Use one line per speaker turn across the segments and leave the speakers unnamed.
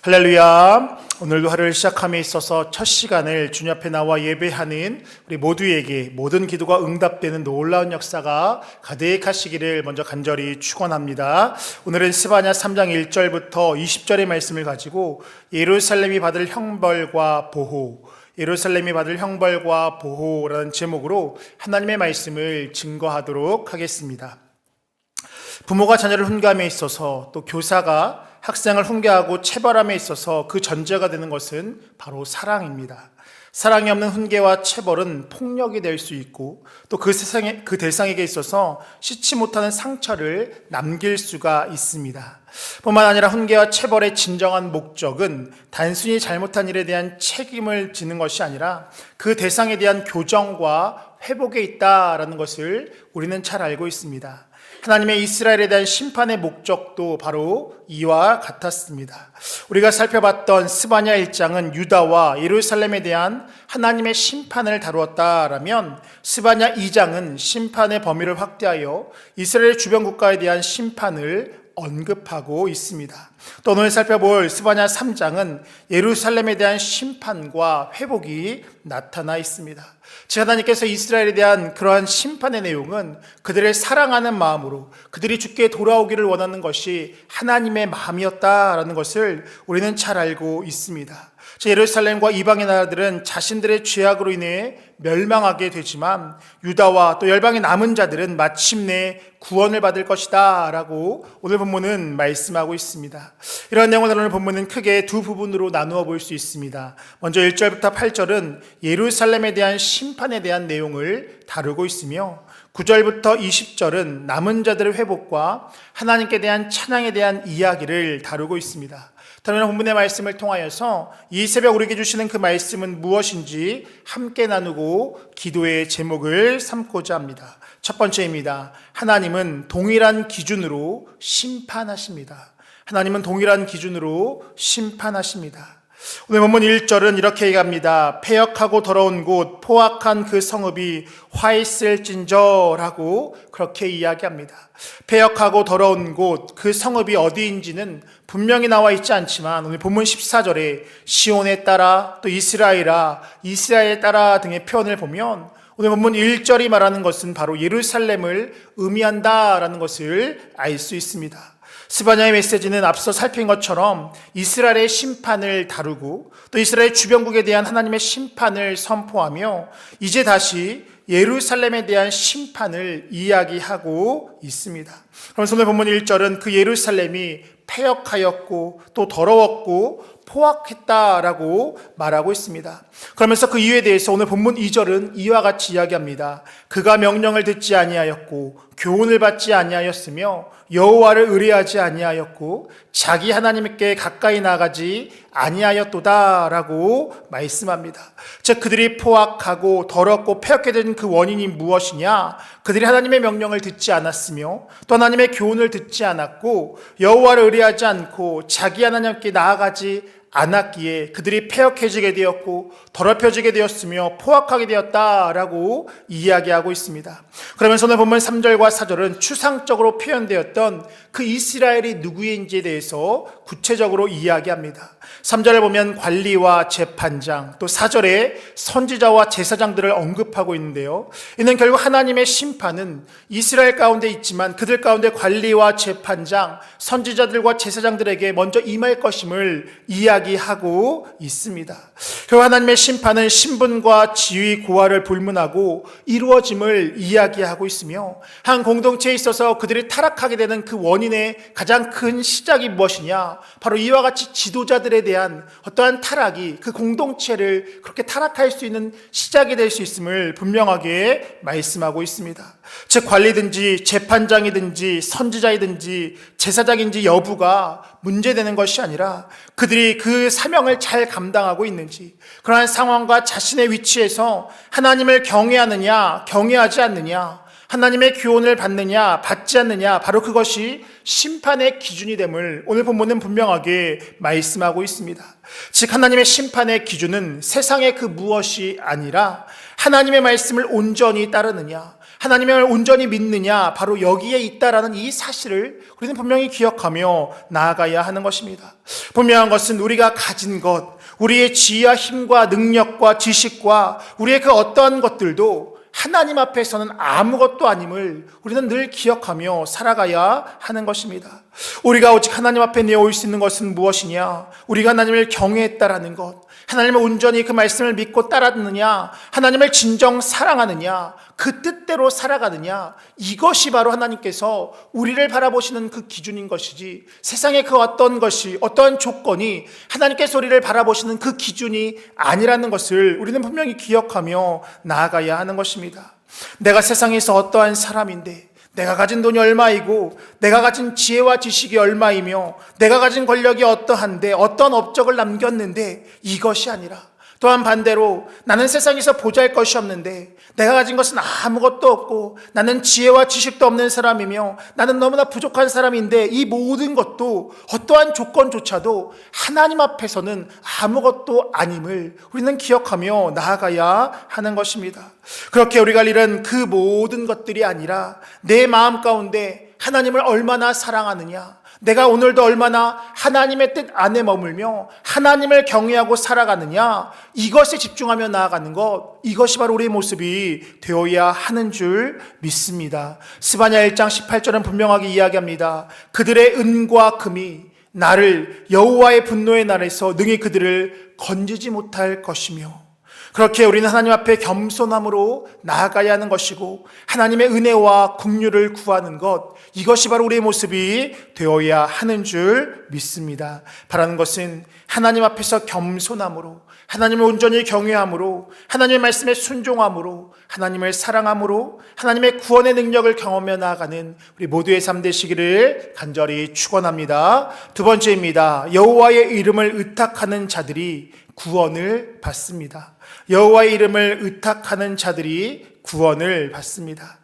할렐루야. 오늘도 하루를 시작함에 있어서 첫 시간을 주님 앞에 나와 예배하는 우리 모두에게 모든 기도가 응답되는 놀라운 역사가 가득하시기를 먼저 간절히 축원합니다. 오늘은 스바냐 3장 1절부터 20절의 말씀을 가지고 예루살렘이 받을 형벌과 보호, 예루살렘이 받을 형벌과 보호라는 제목으로 하나님의 말씀을 증거하도록 하겠습니다. 부모가 자녀를 훈계함에 있어서, 또 교사가 학생을 훈계하고 체벌함에 있어서 그 전제가 되는 것은 바로 사랑입니다. 사랑이 없는 훈계와 체벌은 폭력이 될 수 있고, 또 그 대상에게 있어서 씻지 못하는 상처를 남길 수가 있습니다. 뿐만 아니라 훈계와 체벌의 진정한 목적은 단순히 잘못한 일에 대한 책임을 지는 것이 아니라 그 대상에 대한 교정과 회복에 있다라는 것을 우리는 잘 알고 있습니다. 하나님의 이스라엘에 대한 심판의 목적도 바로 이와 같았습니다. 우리가 살펴봤던 스바냐 1장은 유다와 예루살렘에 대한 하나님의 심판을 다루었다라면, 스바냐 2장은 심판의 범위를 확대하여 이스라엘 주변 국가에 대한 심판을 언급하고 있습니다. 또 오늘 살펴볼 스바냐 3장은 예루살렘에 대한 심판과 회복이 나타나 있습니다. 즉, 하나님께서 이스라엘에 대한 그러한 심판의 내용은 그들을 사랑하는 마음으로 그들이 주께 돌아오기를 원하는 것이 하나님의 마음이었다라는 것을 우리는 잘 알고 있습니다. 예루살렘과 이방의 나라들은 자신들의 죄악으로 인해 멸망하게 되지만 유다와 또 열방의 남은 자들은 마침내 구원을 받을 것이다 라고 오늘 본문은 말씀하고 있습니다. 이런 내용을 오늘 본문은 크게 두 부분으로 나누어 볼 수 있습니다. 먼저 1절부터 8절은 예루살렘에 대한 심판에 대한 내용을 다루고 있으며, 9절부터 20절은 남은 자들의 회복과 하나님께 대한 찬양에 대한 이야기를 다루고 있습니다. 오늘 본문의 말씀을 통하여서 이 새벽 우리에게 주시는 그 말씀은 무엇인지 함께 나누고 기도의 제목을 삼고자 합니다. 첫 번째입니다. 하나님은 동일한 기준으로 심판하십니다. 하나님은 동일한 기준으로 심판하십니다. 오늘 본문 1절은 이렇게 얘기합니다. 패역하고 더러운 곳, 포악한 그 성읍이 화 있을진저라고 그렇게 이야기합니다. 패역하고 더러운 곳, 그 성읍이 어디인지는 분명히 나와 있지 않지만 오늘 본문 14절에 시온에 따라, 또 이스라엘아, 이스라엘에 따라 등의 표현을 보면 오늘 본문 1절이 말하는 것은 바로 예루살렘을 의미한다라는 것을 알 수 있습니다. 스바냐의 메시지는 앞서 살핀 것처럼 이스라엘의 심판을 다루고 또 이스라엘 주변국에 대한 하나님의 심판을 선포하며 이제 다시 예루살렘에 대한 심판을 이야기하고 있습니다. 그러면서 오늘 본문 1절은 그 예루살렘이 패역하였고 또 더러웠고 포악했다라고 말하고 있습니다. 그러면서 그 이유에 대해서 오늘 본문 2절은 이와 같이 이야기합니다. 그가 명령을 듣지 아니하였고 교훈을 받지 아니하였으며 여호와를 의뢰하지 아니하였고 자기 하나님께 가까이 나가지 아니하였도다라고 말씀합니다. 즉, 그들이 포악하고 더럽고 패역게 된 그 원인이 무엇이냐? 그들이 하나님의 명령을 듣지 않았으며 또 하나님의 교훈을 듣지 않았고 여호와를 의뢰하지 않고 자기 하나님께 나아가지 않았기에 그들이 패역해지게 되었고 더럽혀지게 되었으며 포악하게 되었다라고 이야기하고 있습니다. 그러면서 오늘 본문 3절과 4절은 추상적으로 표현되었던 그 이스라엘이 누구인지에 대해서 구체적으로 이야기합니다. 3절을 보면 관리와 재판장, 또 4절에 선지자와 제사장들을 언급하고 있는데요, 이는 결국 하나님의 심판은 이스라엘 가운데 있지만 그들 가운데 관리와 재판장, 선지자들과 제사장들에게 먼저 임할 것임을 이야기하고 있습니다. 결국 하나님의 심판은 신분과 지위, 고하를 불문하고 이루어짐을 이야기하고 있으며, 한 공동체에 있어서 그들이 타락하게 되는 그 원인의 가장 큰 시작이 무엇이냐? 바로 이와 같이 지도자들에 대한 어떠한 타락이 그 공동체를 그렇게 타락할 수 있는 시작이 될 수 있음을 분명하게 말씀하고 있습니다. 즉, 관리든지 재판장이든지 선지자이든지 제사장인지 여부가 문제되는 것이 아니라 그들이 그 사명을 잘 감당하고 있는지, 그러한 상황과 자신의 위치에서 하나님을 경외하느냐 경외하지 않느냐, 하나님의 교훈을 받느냐 받지 않느냐, 바로 그것이 심판의 기준이 됨을 오늘 본문은 분명하게 말씀하고 있습니다. 즉, 하나님의 심판의 기준은 세상의 그 무엇이 아니라 하나님의 말씀을 온전히 따르느냐, 하나님을 온전히 믿느냐, 바로 여기에 있다라는 이 사실을 우리는 분명히 기억하며 나아가야 하는 것입니다. 분명한 것은 우리가 가진 것, 우리의 지혜와 힘과 능력과 지식과 우리의 그 어떠한 것들도 하나님 앞에서는 아무것도 아님을 우리는 늘 기억하며 살아가야 하는 것입니다. 우리가 오직 하나님 앞에 내어올 수 있는 것은 무엇이냐? 우리가 하나님을 경외했다라는 것, 하나님을 온전히 그 말씀을 믿고 따랐느냐, 하나님을 진정 사랑하느냐, 그 뜻대로 살아가느냐, 이것이 바로 하나님께서 우리를 바라보시는 그 기준인 것이지, 세상의 그 어떤 것이, 어떠한 조건이 하나님께서 우리를 바라보시는 그 기준이 아니라는 것을 우리는 분명히 기억하며 나아가야 하는 것입니다. 내가 세상에서 어떠한 사람인데, 내가 가진 돈이 얼마이고, 내가 가진 지혜와 지식이 얼마이며, 내가 가진 권력이 어떠한데, 어떤 업적을 남겼는데, 이것이 아니라, 또한 반대로 나는 세상에서 보잘 것이 없는데, 내가 가진 것은 아무것도 없고, 나는 지혜와 지식도 없는 사람이며, 나는 너무나 부족한 사람인데, 이 모든 것도 어떠한 조건조차도 하나님 앞에서는 아무것도 아님을 우리는 기억하며 나아가야 하는 것입니다. 그렇게 우리가 잃은 그 모든 것들이 아니라 내 마음 가운데 하나님을 얼마나 사랑하느냐, 내가 오늘도 얼마나 하나님의 뜻 안에 머물며 하나님을 경외하고 살아가느냐, 이것에 집중하며 나아가는 것, 이것이 바로 우리의 모습이 되어야 하는 줄 믿습니다. 스바냐 1장 18절은 분명하게 이야기합니다. 그들의 은과 금이 나를 여호와의 분노의 날에서 능히 그들을 건지지 못할 것이며, 그렇게 우리는 하나님 앞에 겸손함으로 나아가야 하는 것이고, 하나님의 은혜와 긍휼을 구하는 것, 이것이 바로 우리의 모습이 되어야 하는 줄 믿습니다. 바라는 것은 하나님 앞에서 겸손함으로, 하나님을 온전히 경외함으로, 하나님의 말씀에 순종함으로, 하나님을 사랑함으로, 하나님의 구원의 능력을 경험하며 나아가는 우리 모두의 삶 되시기를 간절히 축원합니다. 두 번째입니다. 여호와의 이름을 의탁하는 자들이 구원을 받습니다. 여호와의 이름을 의탁하는 자들이 구원을 받습니다.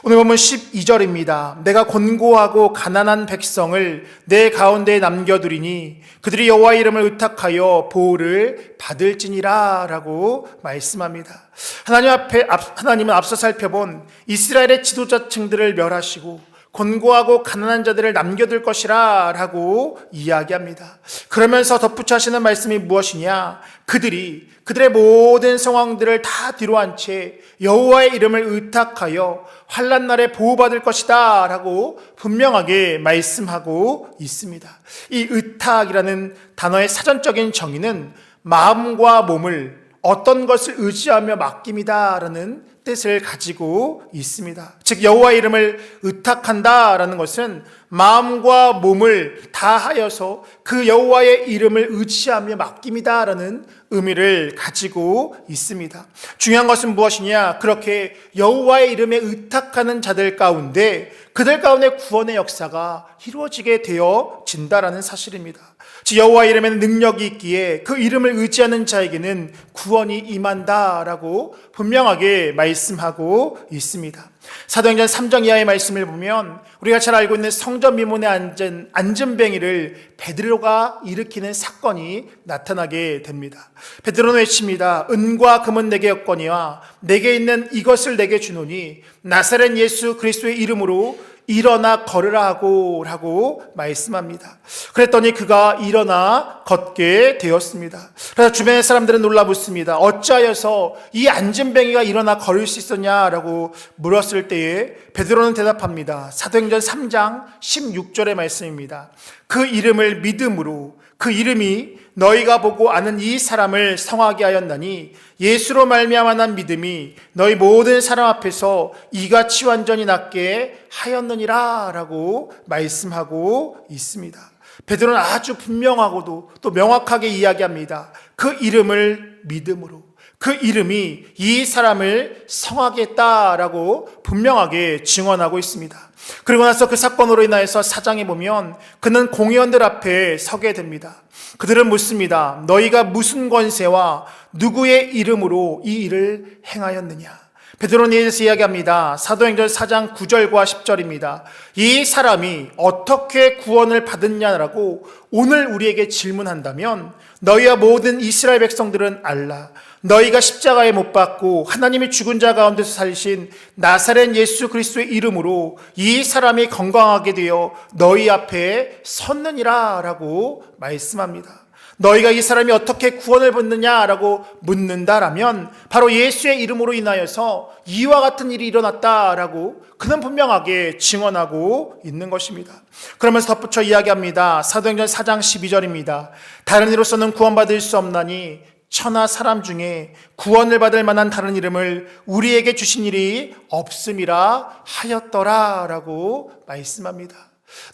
오늘 보면 12절입니다. 내가 곤고하고 가난한 백성을 내 가운데에 남겨두리니 그들이 여호와의 이름을 의탁하여 보호를 받을지니라 라고 말씀합니다. 하나님은 앞서 살펴본 이스라엘의 지도자층들을 멸하시고 곤고하고 가난한 자들을 남겨둘 것이라 라고 이야기합니다. 그러면서 덧붙여 하시는 말씀이 무엇이냐? 그들의 모든 상황들을 다 뒤로한 채 여호와의 이름을 의탁하여 환난 날에 보호받을 것이다 라고 분명하게 말씀하고 있습니다. 이 의탁이라는 단어의 사전적인 정의는 마음과 몸을 어떤 것을 의지하며 맡김이다 라는 뜻을 가지고 있습니다. 즉 여호와의 이름을 의탁한다라는 것은 마음과 몸을 다하여서 그 여호와의 이름을 의지하며 맡김이다라는 의미를 가지고 있습니다. 중요한 것은 무엇이냐? 그렇게 여호와의 이름에 의탁하는 자들 가운데 그들 가운데 구원의 역사가 이루어지게 되어진다라는 사실입니다. 즉 여호와의 이름에는 능력이 있기에 그 이름을 의지하는 자에게는 구원이 임한다라고 분명하게 말씀하고 있습니다. 사도행전 3장 이하의 말씀을 보면 우리가 잘 알고 있는 성전 미문에 앉은 안전뱅이를 베드로가 일으키는 사건이 나타나게 됩니다. 베드로는 외칩니다. 은과 금은 내게 없거니와 내게 있는 이것을 내게 주노니 나사렛 예수 그리스도의 이름으로 일어나 걸으라 하고 말씀합니다. 그랬더니 그가 일어나 걷게 되었습니다. 그래서 주변의 사람들은 놀라 묻습니다. 어찌하여서 이 안진뱅이가 일어나 걸을 수 있었냐라고 물었을 때에 베드로는 대답합니다. 사도행전 3장 16절의 말씀입니다. 그 이름을 믿음으로, 그 이름이 너희가 보고 아는 이 사람을 성하게 하였나니 예수로 말미암아 난 믿음이 너희 모든 사람 앞에서 이같이 완전히 낫게 하였느니라 라고 말씀하고 있습니다. 베드로는 아주 분명하고도 또 명확하게 이야기합니다. 그 이름을 믿음으로, 그 이름이 이 사람을 성하게 했다라고 분명하게 증언하고 있습니다. 그리고 나서 그 사건으로 인하여서 4장에 보면 그는 공의원들 앞에 서게 됩니다. 그들은 묻습니다. 너희가 무슨 권세와 누구의 이름으로 이 일을 행하였느냐? 베드로는 이에 대해서 이야기합니다. 사도행전 4장 9절과 10절입니다. 이 사람이 어떻게 구원을 받았냐라고 오늘 우리에게 질문한다면 너희와 모든 이스라엘 백성들은 알라. 너희가 십자가에 못 박고 하나님이 죽은 자 가운데서 살리신 나사렛 예수 그리스도의 이름으로 이 사람이 건강하게 되어 너희 앞에 섰느니라 라고 말씀합니다. 너희가 이 사람이 어떻게 구원을 받느냐라고 묻는다라면 바로 예수의 이름으로 인하여서 이와 같은 일이 일어났다라고 그는 분명하게 증언하고 있는 것입니다. 그러면서 덧붙여 이야기합니다. 사도행전 4장 12절입니다. 다른 이로서는 구원받을 수 없나니 천하 사람 중에 구원을 받을 만한 다른 이름을 우리에게 주신 일이 없음이라 하였더라 라고 말씀합니다.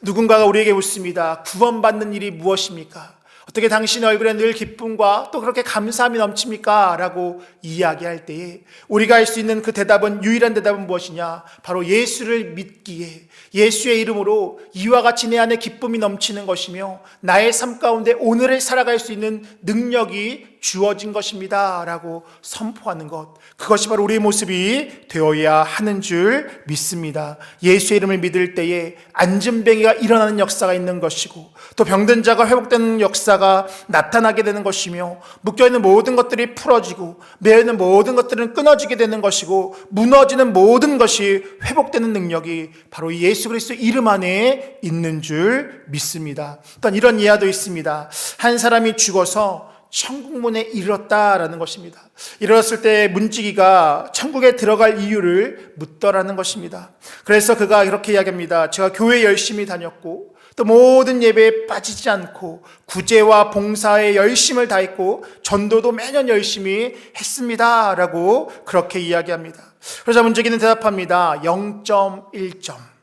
누군가가 우리에게 묻습니다. 구원받는 일이 무엇입니까? 어떻게 당신의 얼굴에 늘 기쁨과 또 그렇게 감사함이 넘칩니까? 라고 이야기할 때에 우리가 할 수 있는 그 대답은, 유일한 대답은 무엇이냐? 바로 예수를 믿기에 예수의 이름으로 이와 같이 내 안에 기쁨이 넘치는 것이며 나의 삶 가운데 오늘을 살아갈 수 있는 능력이 주어진 것입니다 라고 선포하는 것, 그것이 바로 우리의 모습이 되어야 하는 줄 믿습니다. 예수의 이름을 믿을 때에 안진뱅이가 일어나는 역사가 있는 것이고 또 병든 자가 회복되는 역사가 나타나게 되는 것이며 묶여있는 모든 것들이 풀어지고 매여있는 모든 것들은 끊어지게 되는 것이고 무너지는 모든 것이 회복되는 능력이 바로 예수 그리스도 이름 안에 있는 줄 믿습니다. 또한 이런 예화도 있습니다. 한 사람이 죽어서 천국문에 이르렀다라는 것입니다. 이르렀을 때 문지기가 천국에 들어갈 이유를 묻더라는 것입니다. 그래서 그가 이렇게 이야기합니다. 제가 교회 열심히 다녔고 또 모든 예배에 빠지지 않고 구제와 봉사에 열심을 다했고 전도도 매년 열심히 했습니다 라고 그렇게 이야기합니다. 그러자 문지기는 대답합니다. 0.1점.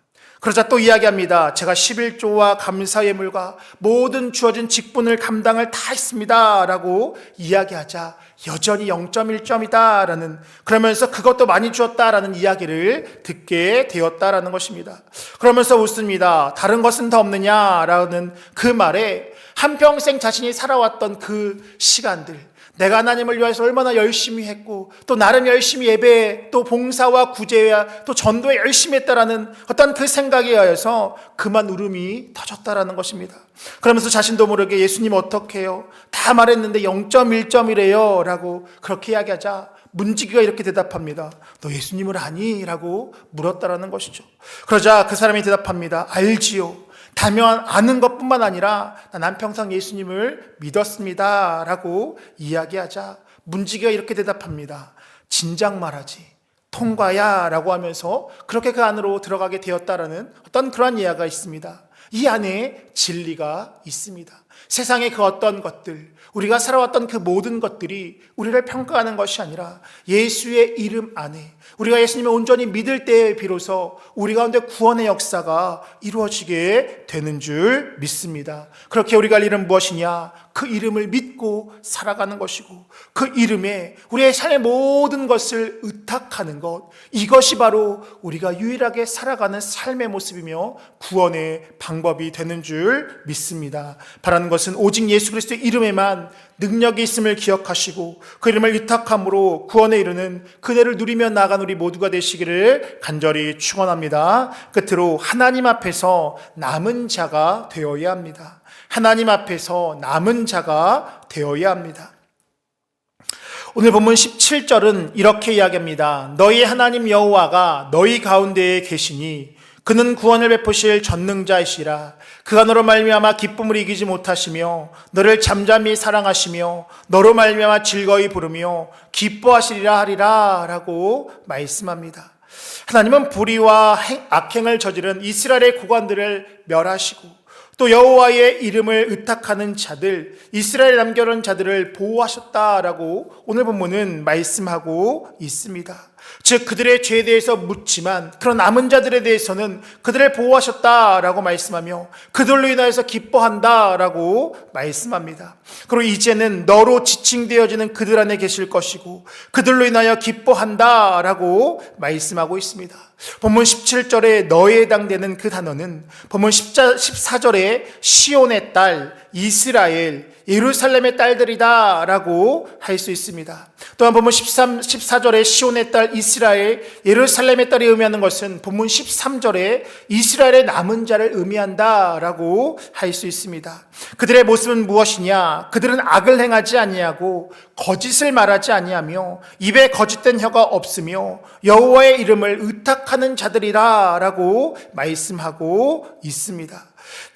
그러자 또 이야기합니다. 제가 11조와 감사 예물과 모든 주어진 직분을 감당을 다 했습니다 라고 이야기하자 여전히 0.1점이다 라는, 그러면서 그것도 많이 주었다라는 이야기를 듣게 되었다라는 것입니다. 그러면서 웃습니다. 다른 것은 더 없느냐라는 그 말에 한평생 자신이 살아왔던 그 시간들, 내가 하나님을 위해서 얼마나 열심히 했고 또 나름 열심히 예배 또 봉사와 구제와 또 전도에 열심히 했다라는 어떤 그 생각에 의해서 그만 울음이 터졌다라는 것입니다. 그러면서 자신도 모르게 예수님 어떻게 해요? 다 말했는데 0.1점이래요 라고 그렇게 이야기하자 문지기가 이렇게 대답합니다. 너 예수님을 아니? 라고 물었다라는 것이죠. 그러자 그 사람이 대답합니다. 알지요. 다만 아는 것뿐만 아니라 난 한평생 예수님을 믿었습니다 라고 이야기하자 문지기가 이렇게 대답합니다. 진작 말하지 통과야 라고 하면서 그렇게 그 안으로 들어가게 되었다라는 어떤 그러한 이야기가 있습니다. 이 안에 진리가 있습니다. 세상의 그 어떤 것들, 우리가 살아왔던 그 모든 것들이 우리를 평가하는 것이 아니라 예수의 이름 안에 우리가 예수님을 온전히 믿을 때에 비로소 우리 가운데 구원의 역사가 이루어지게 되는 줄 믿습니다. 그렇게 우리가 할 일은 무엇이냐? 그 이름을 믿고 살아가는 것이고 그 이름에 우리의 삶의 모든 것을 의탁하는 것, 이것이 바로 우리가 유일하게 살아가는 삶의 모습이며 구원의 방법이 되는 줄 믿습니다. 바라는 것은 오직 예수 그리스도의 이름에만 능력이 있음을 기억하시고 그 이름을 위탁함으로 구원에 이르는 그대를 누리며 나아가는 우리 모두가 되시기를 간절히 축원합니다. 끝으로 하나님 앞에서 남은 자가 되어야 합니다. 하나님 앞에서 남은 자가 되어야 합니다. 오늘 본문 17절은 이렇게 이야기합니다. 너희 하나님 여호와가 너희 가운데에 계시니 그는 구원을 베푸실 전능자이시라. 그가 너로 말미암아 기쁨을 이기지 못하시며 너를 잠잠히 사랑하시며 너로 말미암아 즐거이 부르며 기뻐하시리라 하리라 라고 말씀합니다. 하나님은 불의와 악행을 저지른 이스라엘의 고관들을 멸하시고 또 여호와의 이름을 의탁하는 자들, 이스라엘에 남겨놓은 자들을 보호하셨다라고 오늘 본문은 말씀하고 있습니다. 즉 그들의 죄에 대해서 묻지만 그런 남은 자들에 대해서는 그들을 보호하셨다라고 말씀하며 그들로 인하여서 기뻐한다라고 말씀합니다. 그리고 이제는 너로 지칭되어지는 그들 안에 계실 것이고 그들로 인하여 기뻐한다라고 말씀하고 있습니다. 본문 17절에 너에 해당되는 그 단어는 본문 14절에 시온의 딸, 이스라엘, 예루살렘의 딸들이다 라고 할 수 있습니다. 또한 본문 14절에 시온의 딸 이스라엘, 예루살렘의 딸이 의미하는 것은 본문 13절에 이스라엘의 남은 자를 의미한다라고 할 수 있습니다. 그들의 모습은 무엇이냐? 그들은 악을 행하지 아니하고 거짓을 말하지 아니하며 입에 거짓된 혀가 없으며 여호와의 이름을 의탁하는 자들이라라고 말씀하고 있습니다.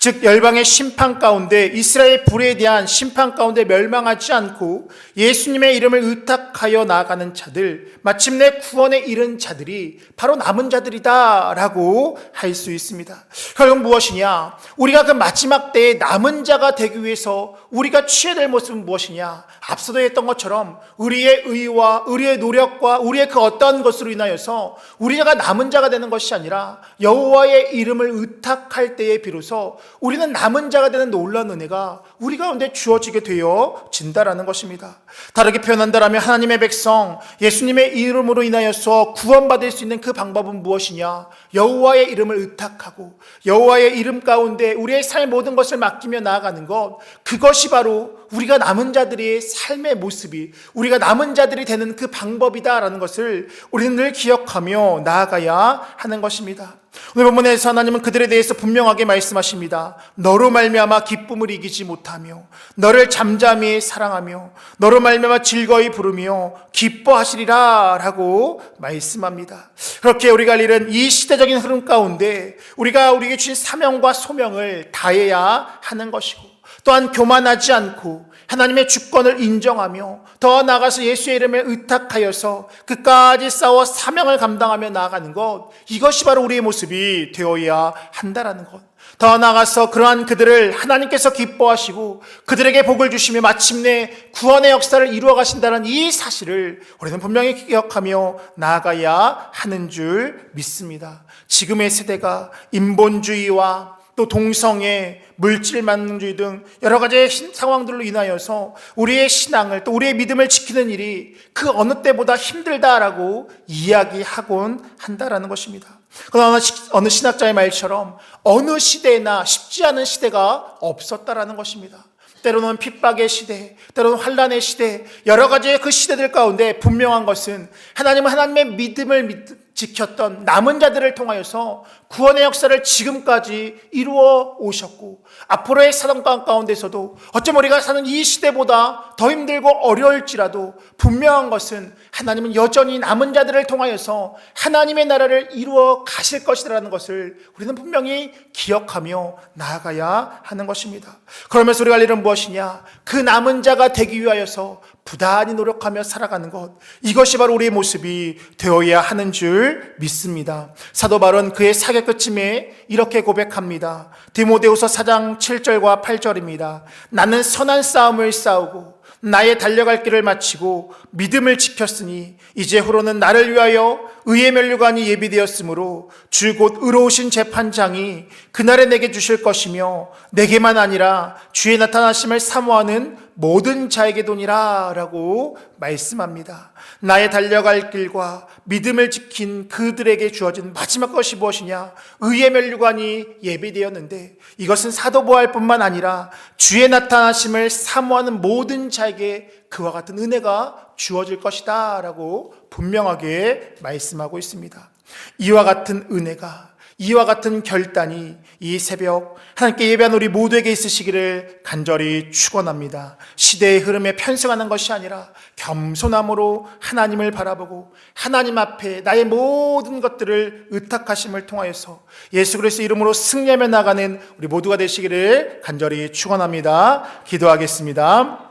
즉 열방의 심판 가운데, 이스라엘 불에 대한 심판 가운데 멸망하지 않고 예수님의 이름을 의탁하여 나아가는 자들, 마침내 구원에 이른 자들이 바로 남은 자들이다라고 할 수 있습니다. 결국 무엇이냐? 우리가 그 마지막 때에 남은 자가 되기 위해서 우리가 취해야 될 모습은 무엇이냐? 앞서도 했던 것처럼 우리의 의와 우리의 노력과 우리의 그 어떠한 것으로 인하여서 우리가 남은 자가 되는 것이 아니라 여호와의 이름을 의탁할 때에 비로소 우리는 남은 자가 되는 놀라운 은혜가 우리 가운데 주어지게 되어진다라는 것입니다. 다르게 표현한다면 하나님의 백성, 예수님의 이름으로 인하여서 구원받을 수 있는 그 방법은 무엇이냐? 여호와의 이름을 의탁하고 여호와의 이름 가운데 우리의 삶의 모든 것을 맡기며 나아가는 것, 그것이 바로 우리가 남은 자들의 삶의 모습이, 우리가 남은 자들이 되는 그 방법이다라는 것을 우리는 늘 기억하며 나아가야 하는 것입니다. 오늘 본문에서 하나님은 그들에 대해서 분명하게 말씀하십니다. 너로 말미암아 기쁨을 이기지 못하며 너를 잠잠히 사랑하며 너로 말미암아 즐거이 부르며 기뻐하시리라 라고 말씀합니다. 그렇게 우리가 할 일은 이 시대적인 흐름 가운데 우리가 우리에게 주신 사명과 소명을 다해야 하는 것이고, 또한 교만하지 않고 하나님의 주권을 인정하며 더 나아가서 예수의 이름을 의탁하여서 끝까지 싸워 사명을 감당하며 나아가는 것, 이것이 바로 우리의 모습이 되어야 한다라는 것. 더 나아가서 그러한 그들을 하나님께서 기뻐하시고 그들에게 복을 주시며 마침내 구원의 역사를 이루어 가신다는 이 사실을 우리는 분명히 기억하며 나아가야 하는 줄 믿습니다. 지금의 세대가 인본주의와 또 동성애, 물질만능주의 등 여러 가지 상황들로 인하여서 우리의 신앙을, 또 우리의 믿음을 지키는 일이 그 어느 때보다 힘들다라고 이야기하곤 한다라는 것입니다. 그러나 어느 신학자의 말처럼 어느 시대나 쉽지 않은 시대가 없었다라는 것입니다. 때로는 핍박의 시대, 때로는 환난의 시대, 여러 가지의 그 시대들 가운데 분명한 것은 하나님은 하나님의 믿음을 지켰던 남은 자들을 통하여서 구원의 역사를 지금까지 이루어 오셨고, 앞으로의 사정강 가운데서도 어쩌면 우리가 사는 이 시대보다 더 힘들고 어려울지라도 분명한 것은 하나님은 여전히 남은 자들을 통하여서 하나님의 나라를 이루어 가실 것이라는 것을 우리는 분명히 기억하며 나아가야 하는 것입니다. 그러면서 우리가 할 일은 무엇이냐? 그 남은 자가 되기 위하여서 부단히 노력하며 살아가는 것, 이것이 바로 우리의 모습이 되어야 하는 줄 믿습니다. 사도 바울은 그의 사개 끝쯤에 이렇게 고백합니다. 디모데후서 4장 7절과 8절입니다. 나는 선한 싸움을 싸우고 나의 달려갈 길을 마치고 믿음을 지켰으니 이제후로는 나를 위하여 의의 면류관이 예비되었으므로 주 곧 의로우신 재판장이 그날에 내게 주실 것이며 내게만 아니라 주의 나타나심을 사모하는 모든 자에게도니라 라고 말씀합니다. 나의 달려갈 길과 믿음을 지킨 그들에게 주어진 마지막 것이 무엇이냐? 의의 면류관이 예비되었는데 이것은 사도 보활뿐만 아니라 주의 나타나심을 사모하는 모든 자에게 그와 같은 은혜가 주어질 것이다 라고 분명하게 말씀하고 있습니다. 이와 같은 은혜가, 이와 같은 결단이 이 새벽 하나님께 예배한 우리 모두에게 있으시기를 간절히 축원합니다. 시대의 흐름에 편승하는 것이 아니라 겸손함으로 하나님을 바라보고 하나님 앞에 나의 모든 것들을 의탁하심을 통하여서 예수 그리스도 이름으로 승리하며 나가는 우리 모두가 되시기를 간절히 축원합니다. 기도하겠습니다.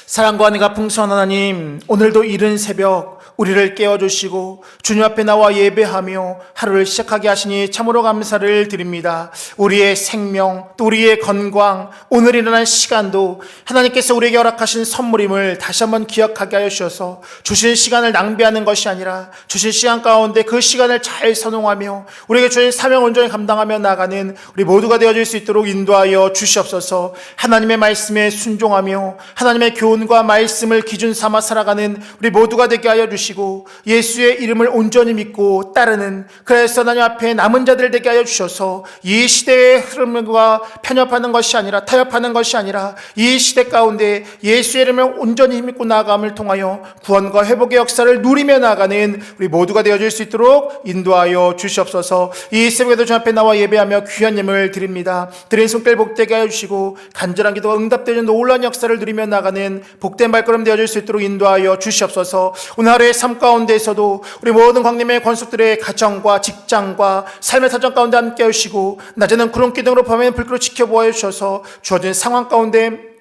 사랑과 은혜가 풍성한 하나님, 오늘도 이른 새벽 우리를 깨워주시고 주님 앞에 나와 예배하며 하루를 시작하게 하시니 참으로 감사를 드립니다. 우리의 생명, 또 우리의 건강, 오늘 일어난 시간도 하나님께서 우리에게 허락하신 선물임을 다시 한번 기억하게 하여 주셔서 주신 시간을 낭비하는 것이 아니라 주신 시간 가운데 그 시간을 잘 선용하며 우리에게 주신 사명을 온전히 감당하며 나가는 우리 모두가 되어질 수 있도록 인도하여 주시옵소서. 하나님의 말씀에 순종하며 하나님의 교훈과 말씀을 기준 삼아 살아가는 우리 모두가 되게 하여 주시옵소서. 주시고 예수의 이름을 온전히 믿고 따르는, 그래서 하나님 앞에 남은 자들 되게 하여 주셔서 이 시대의 흐름과 편협하는 것이 아니라, 타협하는 것이 아니라 이 시대 가운데 예수의 이름을 온전히 믿고 나아감을 통하여 구원과 회복의 역사를 누리며 나아가는 우리 모두가 되어줄 수 있도록 인도하여 주시옵소서. 이 새벽에도 주 앞에 나와 예배하며 귀한 예물을 드립니다. 드린 손길 복되게 하여 주시고 간절한 기도가 응답되는 놀라운 역사를 누리며 나가는 복된 발걸음 되어줄 수 있도록 인도하여 주시옵소서. 오늘 하루의 삶 가운데에서도 우리 모든 광림의 권속들의 가정과 직장과 삶의 사정 가운데 함께 하시고, 낮에는 구름 기둥으로 밤에는 불길로 지켜보아 주셔서 주어진 상황 가운데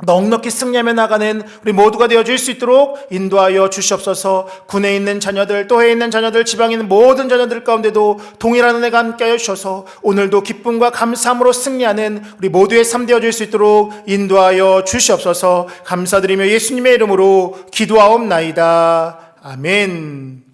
넉넉히 승리하며 나가는 우리 모두가 되어줄 수 있도록 인도하여 주시옵소서. 군에 있는 자녀들, 또 해에 있는 자녀들, 지방에 있는 모든 자녀들 가운데도 동일한 은혜가 함께하여 주셔서 오늘도 기쁨과 감사함으로 승리하는 우리 모두의 삶 되어줄 수 있도록 인도하여 주시옵소서. 감사드리며 예수님의 이름으로 기도하옵나이다. 아멘.